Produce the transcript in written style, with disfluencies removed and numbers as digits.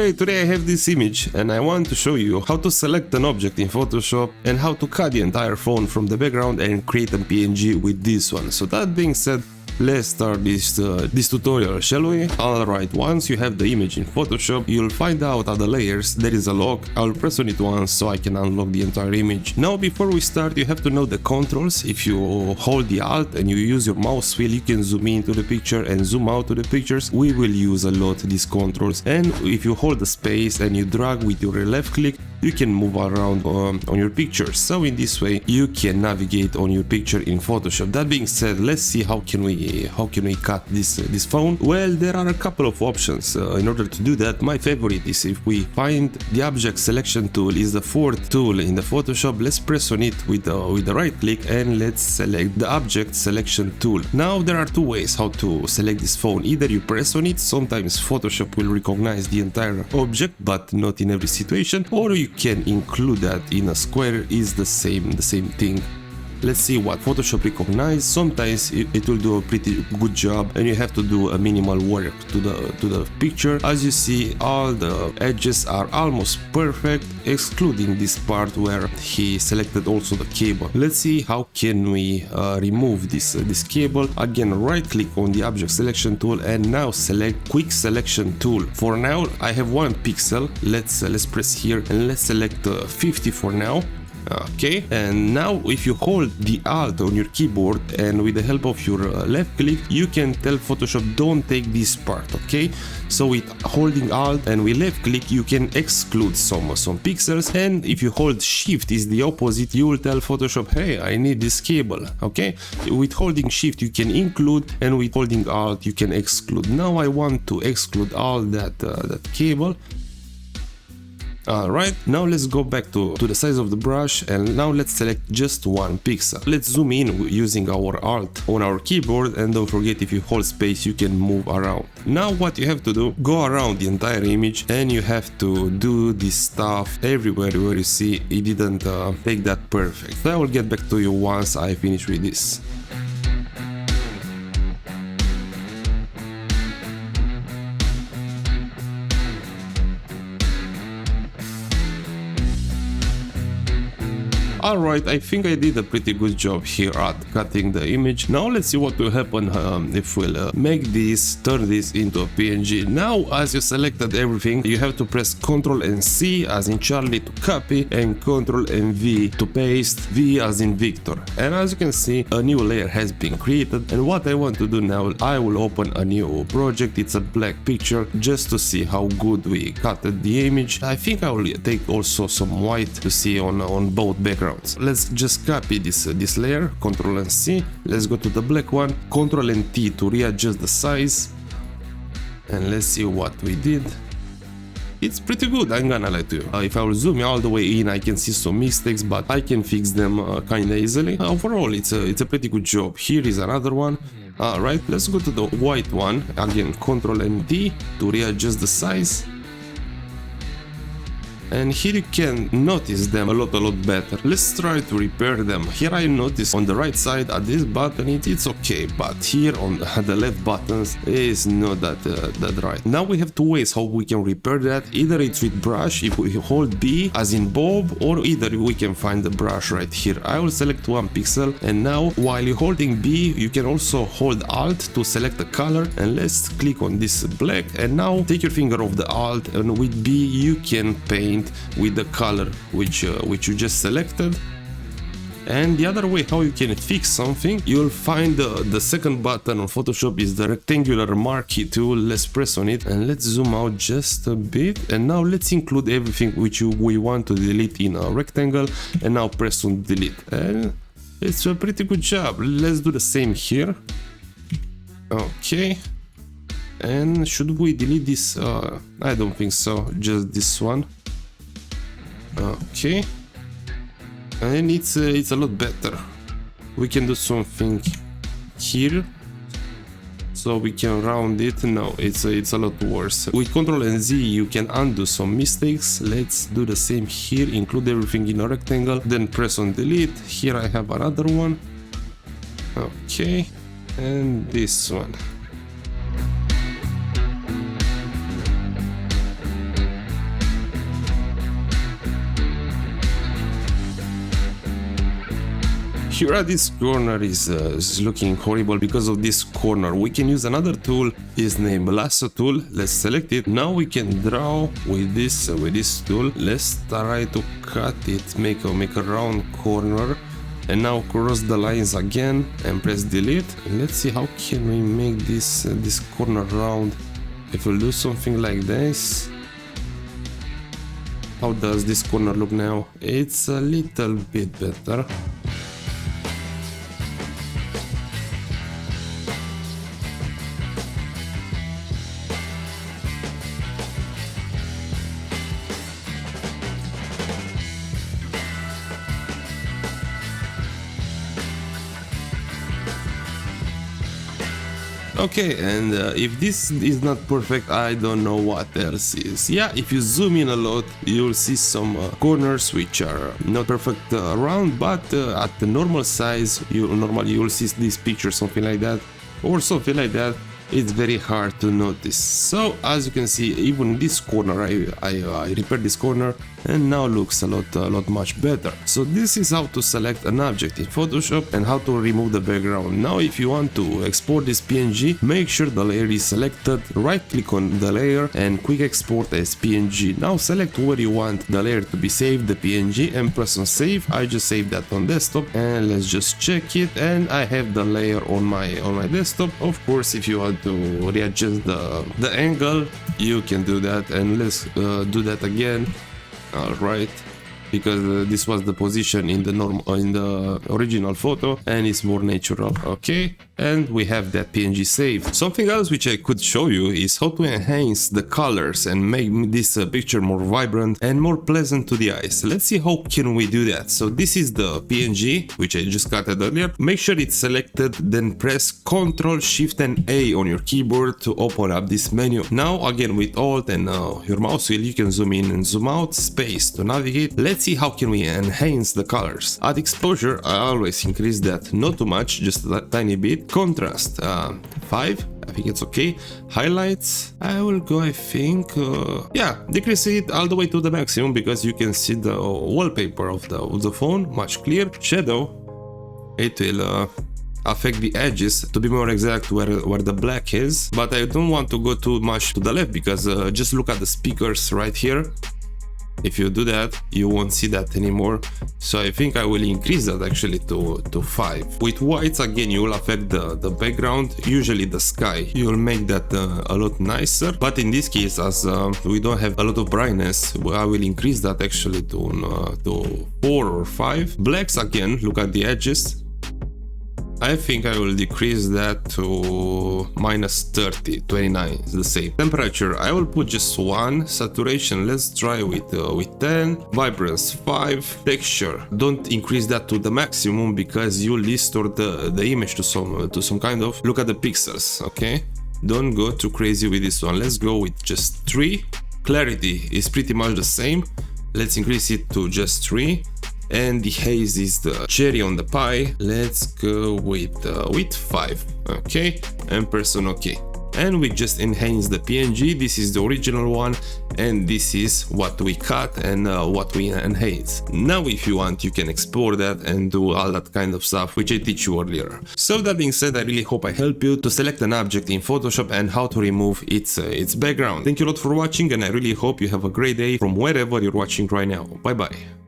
Okay, today I have this image and I want to show you how to select an object in Photoshop and how to cut the entire phone from the background and create a PNG with this one. So that being said, let's start this tutorial, shall we? Alright, once you have the image in Photoshop, you'll find out at the layers there is a lock. I'll press on it once so I can unlock the entire image. Now before we start, you have to know the controls. If you hold the Alt and you use your mouse wheel, you can zoom into the picture and zoom out to the pictures. We will use a lot these controls. And if you hold the space and you drag with your left click, you can move around on your picture. So in this way you can navigate on your picture in Photoshop. That being said, let's see how can we cut this phone. Well, there are a couple of options. In order to do that, my favorite is if we find the object selection tool is the fourth tool in the Photoshop. Let's press on it with the right click and let's select the object selection tool. Now there are two ways how to select this phone. Either you press on it, sometimes Photoshop will recognize the entire object but not in every situation, or you can include that in a square. Is the same thing. Let's see what Photoshop recognizes. Sometimes it will do a pretty good job and you have to do a minimal work to the picture. As you see, all the edges are almost perfect, excluding this part where he selected also the cable. Let's see how can we remove this cable. Again, right click on the object selection tool and now select quick selection tool. For now I have 1 pixel. Let's press here and let's select 50 for now. Okay, and now if you hold the Alt on your keyboard and with the help of your left click, you can tell Photoshop don't take this part. Okay, so with holding Alt and with left click you can exclude some pixels, and if you hold Shift is the opposite, you will tell Photoshop, hey, I need this cable. Okay, with holding Shift you can include and with holding Alt you can exclude. Now I want to exclude all that cable. Alright, now let's go back to the size of the brush and now let's select just 1 pixel. Let's zoom in using our Alt on our keyboard, and don't forget, if you hold space you can move around. Now what you have to do, go around the entire image and you have to do this stuff everywhere where you see it didn't take that perfect. So I will get back to you once I finish with this. Alright, I think I did a pretty good job here at cutting the image. Now let's see what will happen if we'll turn this into a PNG. Now as you selected everything, you have to press Ctrl and C as in Charlie to copy and Ctrl and V to paste, V as in Victor. And as you can see, a new layer has been created, and what I want to do now, I will open a new project. It's a black picture just to see how good we cut the image. I think I will take also some white to see on both backgrounds. Let's just copy this layer, Ctrl and C. Let's go to the black one, Ctrl and T to readjust the size, and let's see what we did. It's pretty good, I'm gonna lie to you. If I will zoom all the way in, I can see some mistakes, but I can fix them kinda easily. Overall, it's a pretty good job. Here is another one. Alright, let's go to the white one. Again, Ctrl and T to readjust the size. And here you can notice them a lot better. Let's try to repair them. Here I notice on the right side at this button it's okay, but here on the left buttons is not that right. Now we have 2 ways how we can repair that. Either it's with brush, if we hold B as in Bob, or either we can find the brush right here. I will select 1 pixel, and now while you're holding B you can also hold Alt to select the color, and let's click on this black, and now take your finger off the Alt and with B you can paint with the color which you just selected. And the other way how you can fix something, you'll find the second button on Photoshop is the rectangular marquee tool. Let's press on it and let's zoom out just a bit, and now let's include everything which we want to delete in a rectangle, and now press on delete, and it's a pretty good job. Let's do the same here. Okay, and should we delete this? I don't think so, just this one. Okay, and it's a lot better. We can do something here so we can round it. No, it's a lot worse. With Ctrl and Z you can undo some mistakes. Let's do the same here, include everything in a rectangle, then press on delete. Here I have another one. Okay, and this one. here this corner is looking horrible because of this corner. We can use another tool, is named lasso tool. Let's select it. Now we can draw with this tool. Let's try to cut it, make a round corner. And now cross the lines again and press delete. Let's see how can we make this corner round. If we'll do something like this. How does this corner look now? It's a little bit better. Okay, and if this is not perfect, I don't know what else is. Yeah, if you zoom in a lot, you'll see some corners which are not perfect around, but at the normal size, normally you'll see this picture, something like that, or something like that. It's very hard to notice. So as you can see, even this corner, I repaired this corner, and now looks a lot much better. So this is how to select an object in Photoshop and how to remove the background. Now if you want to export this PNG, make sure the layer is selected, right click on the layer and quick export as PNG. Now select where you want the layer to be saved, the PNG, and press on save. I just saved that on desktop, and let's just check it, and I have the layer on my desktop. Of course, if you want to readjust the angle, you can do that, and let's do that again. Alright, because this was the position in the original photo, and it's more natural. Okay, and we have that PNG saved. Something else which I could show you is how to enhance the colors and make this picture more vibrant and more pleasant to the eyes. Let's see how can we do that. So this is the PNG which I just cut earlier. Make sure it's selected, then press Ctrl Shift and A on your keyboard to open up this menu. Now again with Alt and your mouse wheel, you can zoom in and zoom out, space to navigate. Let's see how can we enhance the colors. At exposure, I always increase that, not too much, just a tiny bit. Contrast 5, I think it's okay. Highlights, I will go, I think, yeah, decrease it all the way to the maximum because you can see the wallpaper of the phone much clear. Shadow, it will affect the edges, to be more exact, where the black is, but I don't want to go too much to the left because just look at the speakers right here. If you do that, you won't see that anymore. So I think I will increase that actually to 5. With whites, again, you will affect the background, usually the sky. You'll make that a lot nicer. But in this case, as we don't have a lot of brightness, I will increase that actually to 4 or 5. Blacks, again, look at the edges. I think I will decrease that to -30, 29 is the same. Temperature, I will put just 1. Saturation, let's try with 10. Vibrance 5. Texture, don't increase that to the maximum because you'll distort the image to some kind of, look at the pixels, okay? Don't go too crazy with this one. Let's go with just 3. Clarity is pretty much the same. Let's increase it to just 3. And the haze is the cherry on the pie. Let's go with 5, okay, and person okay. And we just enhance the PNG. This is the original one, and this is what we cut and what we enhance. Now if you want, you can export that and do all that kind of stuff which I teach you earlier. So that being said, I really hope I help you to select an object in Photoshop and how to remove its background. Thank you a lot for watching, and I really hope you have a great day from wherever you're watching right now. Bye bye.